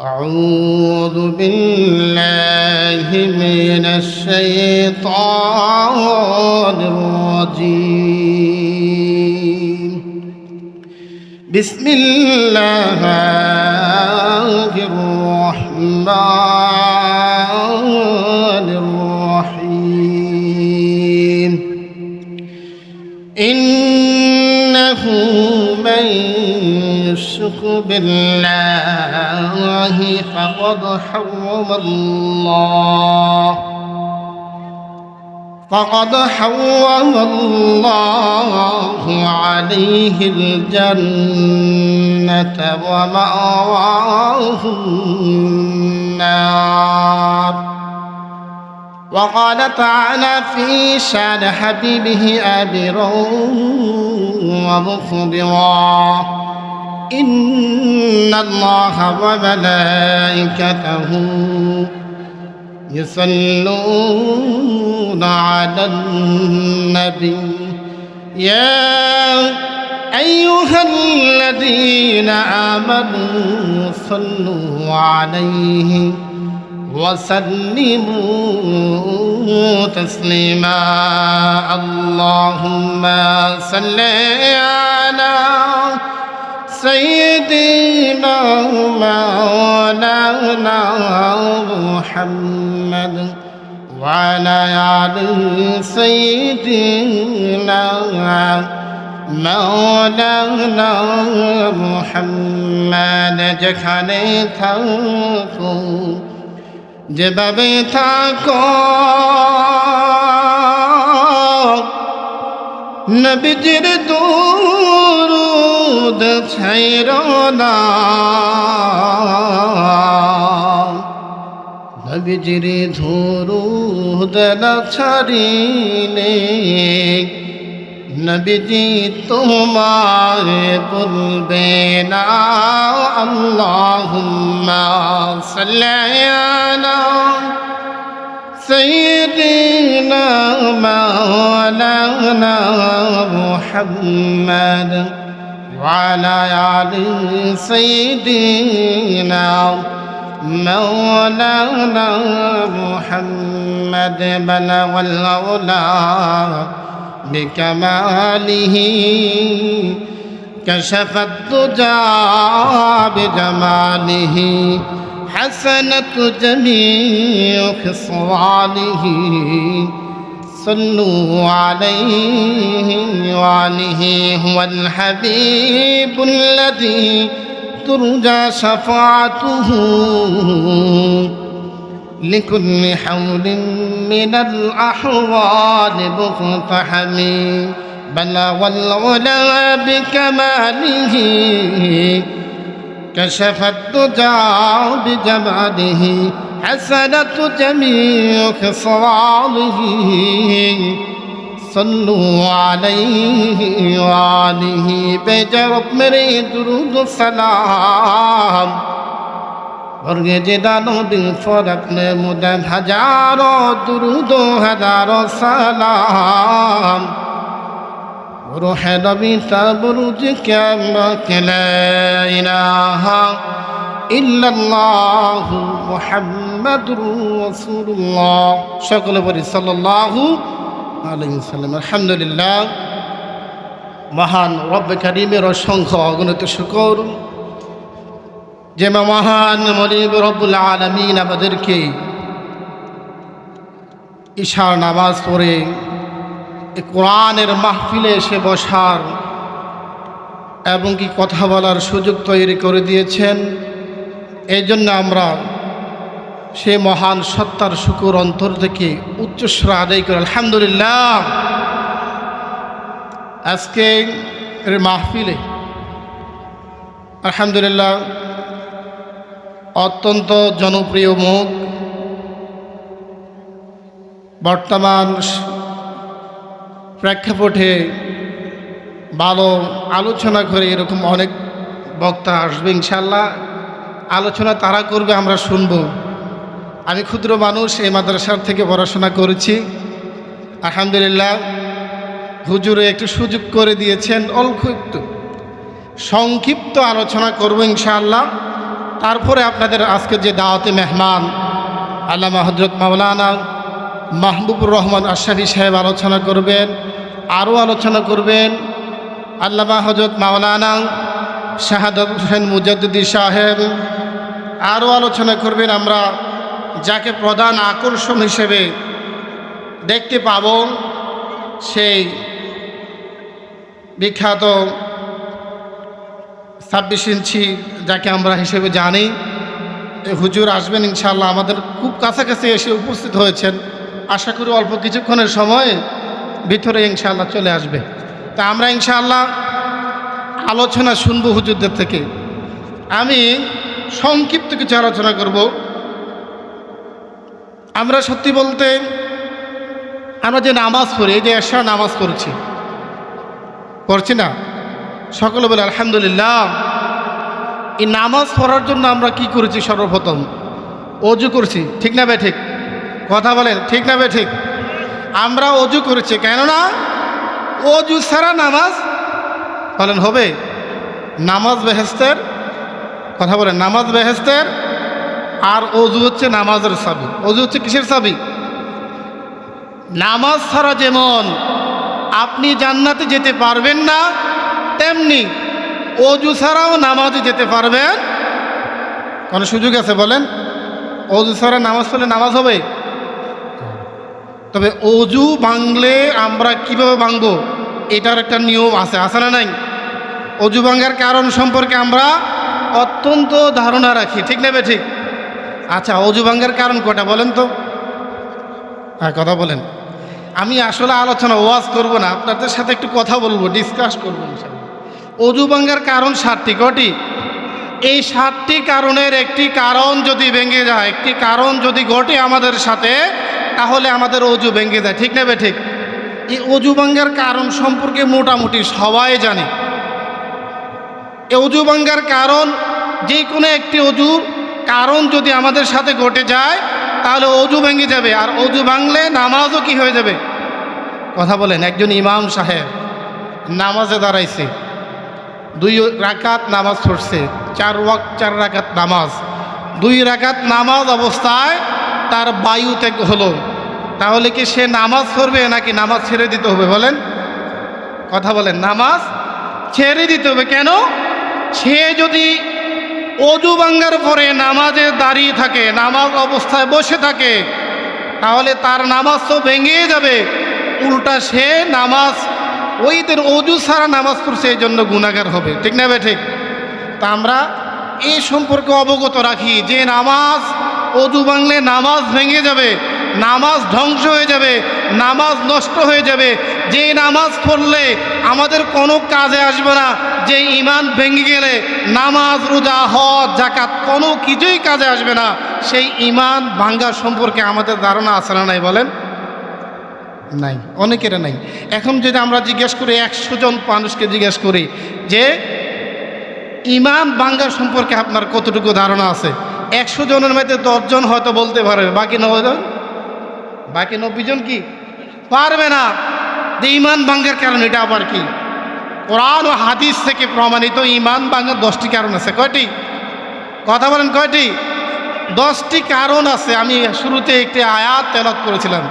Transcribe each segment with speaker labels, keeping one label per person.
Speaker 1: أعوذ بالله من الشيطان الرجيم. بسم الله الرحمن الرحيم. إنه من يشرك بالله فقد حرم الله عليه الجنة ومأواه النار. وقال تعالى في شأن حبيبه آمرا ومخبرا: إن الله وملائكته يصلون على النبي يا أيها الذين آمنوا صلوا عليه وسلموا تسليما. اللهم صل على سيدنا مولانا محمد وعلى آل سيدنا مولانا محمد। যেখানে থাকো যেভাবে থাকো নবীজির দুরূদ ছাইরো না, নবীজির দুরূদ না ছাড়িলে নবীজি তোমায় বলবে না। আল্লাহুম্মা সাল্লি আলা سيدنا مولانا محمد وعلى آل سيدنا مولانا محمد بلغ العلا بكماله كشف الدجى بجماله حسنت جميع خصاله صلوا عليه وآله. هو الحبيب الذي ترجى شفاعته لكل حول من الأحوال مقتحم. بلغ العلا بكماله كشف الدجى بجماله حسنت جميع خصاله صلوا عليه وآله بجرب میرے درود و سلام برگے جدانو دل پر اپنے مدد ہزاروں درود و ہزاروں سلام. روح نبی تبرج قیامت لا الہ الا اللہ محمد رسول اللہ সকলে বলি সাল্লাল্লাহু আলাইহি ওয়াসাল্লাম। আলহামদুলিল্লাহ, মহান রব্বে কারীমের অসংখ্য অগণিত শুকর যে মহান মনিব রব্বুল আলামিন আমাদেরকে ঈশার নামাজ পড়ে এই কোরআনের মাহফিলে এসে বসার এবং কি কথা বলার সুযোগ তৈরি করে দিয়েছেন। এই জন্য আমরা সেই মহান সত্তার শুকর অন্তর থেকে উচ্চস্বর আদায় করি আলহামদুলিল্লাহ। আজকে এর মাহফিলে আলহামদুলিল্লাহ অত্যন্ত জনপ্রিয় মুখ, বর্তমান প্রেক্ষাপটে ভালো আলোচনা করে এরকম অনেক বক্তা আসবে ইনশাআল্লাহ। আলোচনা তারা করবে, আমরা শুনব। আমি ক্ষুদ্র মানুষ, এই মাদ্রাসার থেকে পড়াশোনা করেছি আলহামদুলিল্লাহ। হুজুরে একটু সুযোগ করে দিয়েছেন, অল্প একটু সংক্ষিপ্ত আলোচনা করব ইনশাআল্লাহ। তারপরে আপনাদের আজকে যে দাওয়াতে মেহমান আল্লামা হযরত মাওলানা মাহবুবুর রহমান আশরাফি সাহেব আলোচনা করবেন। আরও আলোচনা করবেন আল্লামা হযরত মাওলানা শাহাদাত হোসেন মুজাদ্দিদি সাহেব। আরও আলোচনা করবেন আমরা যাকে প্রধান আকর্ষণ হিসেবে দেখতে পাব, সেই বিখ্যাত 26 ইঞ্চি যাকে আমরা হিসেবে জানি, হুজুর আসবেন ইনশাআল্লাহ। আমাদের খুব কাছাকাছি এসে উপস্থিত হয়েছেন, আশা করি অল্প কিছুক্ষণের সময় ভিতরে ইনশাআল্লাহ চলে আসবে। তা আমরা ইনশাআল্লাহ আলোচনা শুনবো হুজুরদের থেকে। আমি সংক্ষিপ্ত কিছু আলোচনা করব। আমরা সত্যি বলতে আমরা যে নামাজ পড়ি, এই যে এশার নামাজ পড়ছি না, সকলে বলে আলহামদুলিল্লাহ। এই নামাজ পড়ার জন্য আমরা কি করেছি? সর্বপ্রথম অজু করছি, ঠিক না বে ঠিক? কথা বলেন, ঠিক না বে ঠিক? আমরা অজু করেছি, কেননা অজু ছাড়া নামাজ বলেন হবে? নামাজ বেহেস্তের, কথা বলেন, নামাজ বেহেস্তের। আর অজু হচ্ছে নামাজের চাবি। অজু হচ্ছে কিসের চাবি? নামাজ ছাড়া যেমন আপনি জান্নাতে যেতে পারবেন না, তেমনি অজু ছাড়াও নামাজে যেতে পারবেন। কোনো সুযোগ আছে বলেন? অজু ছাড়া নামাজ পড়লে নামাজ হবে? তবে অজু ভাঙলে আমরা কিভাবে ভাঙবো এটার একটা নিয়ম আছে, আছে না নাই? অজু ভাঙার কারণ সম্পর্কে আমরা অত্যন্ত ধারণা রাখি, ঠিক না বে ঠিক? আচ্ছা, অজু ভাঙার কারণ কটা বলেন তো? হ্যাঁ, কথা বলেন। আমি আসলে আলোচনা ওয়াজ করব না, আপনাদের সাথে একটু কথা বলবো, ডিসকাস করবো ইনশাআল্লাহ। অজু ভাঙার কারণ 7টি। কটি? এই 7টি কারণের একটি কারণ যদি ভেঙে যায়, একটি কারণ যদি ঘটে আমাদের সাথে, তাহলে আমাদের অজু ভেঙে যায়, ঠিক না বে ঠিক? এই অজু ভাঙার কারণ সম্পর্কে মোটামুটি সবাই জানে। এই অজু ভাঙার কারণ, যে কোনো একটি অজুর কারণ যদি আমাদের সাথে ঘটে যায়, তাহলে অজু ভেঙে যাবে। আর অজু ভাঙলে নামাজও কি হয়ে যাবে? কথা বলেন। একজন ইমাম সাহেব নামাজে দাঁড়াইছে, 2 রাকাত নামাজ পড়ছে, 4 রাকাত নামাজ। 2 রাকাত নামাজ অবস্থায় তার বায়ু ত্যাগ হলো, তাহলে কি সে নামাজ পড়বে নাকি নামাজ ছেড়ে দিতে হবে বলেন? কথা বলেন। নামাজ ছেড়ে দিতে হবে। কেন? সে যদি অজু ভাঙার পরে নামাজে দাঁড়িয়ে থাকে, নামাজ অবস্থায় বসে থাকে, তাহলে তার নামাজ তো ভেঙে যাবে। উল্টা সে নামাজ, ওই দিন অজু ছাড়া নামাজ পড়ছে, এই জন্য গুনাহগার হবে, ঠিক না বে ঠিক? তা আমরা এই সম্পর্কে অবগত রাখি যে নামাজ, অজু ভাঙলে নামাজ ভেঙে যাবে, নামাজ ধ্বংস হয়ে যাবে, নামাজ নষ্ট হয়ে যাবে। যে নামাজ পড়লে আমাদের কোনো কাজে আসবে না, যে ঈমান ভেঙে গেলে নামাজ, রোজা, হজ, যাকাত কোনো কিছুই কাজে আসবে না, সেই ঈমান ভাঙ্গা সম্পর্কে আমাদের ধারণা আছে না নাই বলেন? নাই, অনেকের নাই। এখন যদি আমরা জিজ্ঞেস করি, 100 জন মানুষকে জিজ্ঞেস করি যে ঈমান ভাঙ্গা সম্পর্কে আপনার কতটুকু ধারণা আছে, 100 জনের মধ্যে 10 জন হয়তো বলতে পারবে, বাকি 90 জন কি পারবে না। যে ঈমান ভাঙ্গার কারণ এটা আবার কি? কোরআন ও হাদিস থেকে প্রমাণিত ঈমান ভাঙ্গার 10টি কারণ আছে। কয়টি? কথা বলেন, কয়টি? 10টি কারণ আছে। আমি শুরুতে একটি আয়াত তেলাওয়াত করেছিলাম,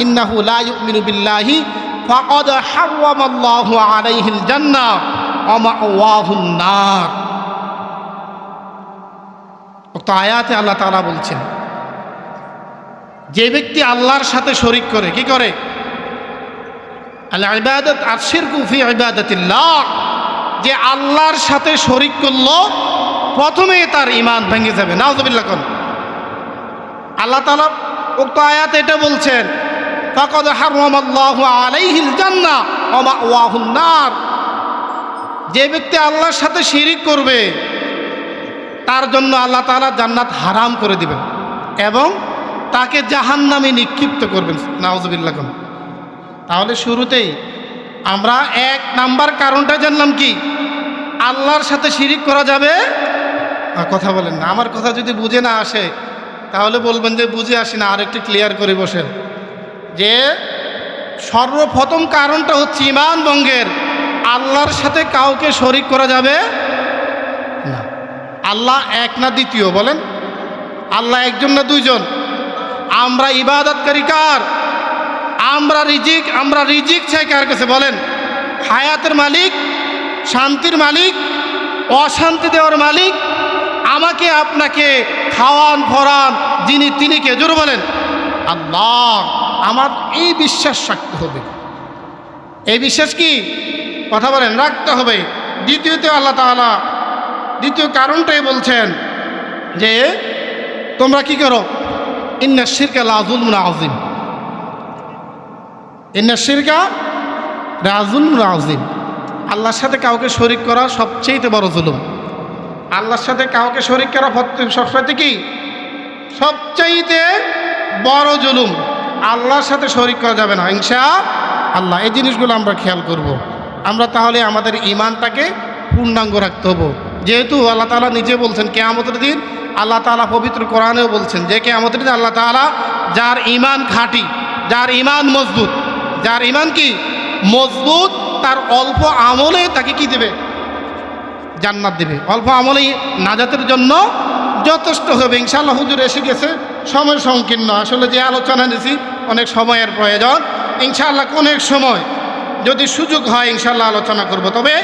Speaker 1: ইন্নাহু লা ইউমিনু বিল্লাহি ফাকাদ হারামাল্লাহু আলাইহিল জান্নাহ ওয়া মাওয়াহুন নার। উক্ত আয়াতে আল্লাহ তাআলা বলছেন, যে ব্যক্তি আল্লাহর সাথে শরীক করে, কি করে? আল ইবাদাত আশিরকু ফি ইবাদাতিল্লাহ, যে আল্লাহর সাথে শরীক করলো, প্রথমে তার ঈমান ভেঙে যাবে। নাউযুবিল্লাহ। কোন আল্লাহ তাআলা উক্ত আয়াতে এটা বলছেন, ফাকাদ হারামাল্লাহু আলাইহিল জান্নাহ ওয়া মাওয়াহুন নার। যে ব্যক্তি আল্লাহর সাথে শিরিক করবে, তার জন্য আল্লাহ তাআলা জান্নাত হারাম করে দিবেন এবং তাকে জাহান্নামে নিক্ষিপ্ত করবেন। নাউযুবিল্লাহ। তাহলে শুরুতেই আমরা 1 নাম্বার কারণটা জানলাম কি? আল্লাহর সাথে শিরিক করা যাবে। কথা বলেন না, আমার কথা যদি বুঝে না আসে তাহলে বলবেন যে বুঝে আসি না, আর একটু ক্লিয়ার করে বসেন। যে সর্বপ্রথম কারণটা হচ্ছে ঈমান ভঙ্গের, আল্লাহর সাথে কাউকে শরিক করা যাবে না। আল্লাহ এক না দ্বিতীয়? বলেন, আল্লাহ একজন না দুইজন? আমরা ইবাদতকারী কার? আমরা রিজিক চাই কার কাছে? বলেন, হায়াতের মালিক, শান্তির মালিক, অশান্তি দেওয়ার মালিক, আমাকে আপনাকে খাওয়ান ফরান যিনি, তিনি কে? জোরে বলেন, আল্লাহ। আমার এই বিশ্বাস রাখতে হবে। এই বিশ্বাস কি? কথা বলেন, রাখতে হবে। দ্বিতীয়ত আল্লাহ তাআলা দ্বিতীয় কারণটাই বলছেন যে তোমরা কি করো? ইন্না শিরকা লাযুলমুন আযীম, ইন্না শিরকা লাযুলমুন আযীম। আল্লাহর সাথে কাউকে শরীক করা সবচেয়ে বড় জুলুম। আল্লাহর সাথে কাউকে শরীক করা সবচাইতে কি? সবচাইতে বড় জুলুম। আল্লাহর সাথে শরীক করা যাবে না ইনশাআল্লাহ। এই জিনিসগুলো আমরা খেয়াল করব। আমরা তাহলে আমাদের ঈমানটাকে পূর্ণাঙ্গ রাখতে হবে। যেহেতু আল্লাহ তাআলা নিজে বলছেন কিয়ামতের দিন, আল্লাহ তাআলা পবিত্র কোরআনেও বলছেন যে কিয়ামতের দিন আল্লাহ তাআলা যার ঈমান খাঁটি, যার ঈমান মজবুত, যার ঈমান কি মজবুত, তার অল্প আমলে তাকে কি দেবে? জান্নাত দেবে। অল্প আমলেই নাজাতের জন্য যথেষ্ট হবে ইনশাআল্লাহ। হুজুর এসে গেছে, সময় সংকীর্ণ। আসলে যে আলোচনা নিয়েছি অনেক সময়ের প্রয়োজন। ইনশাআল্লাহ অনেক সময় যদি সুযোগ হয় ইনশাআল্লাহ আলোচনা করব। তবে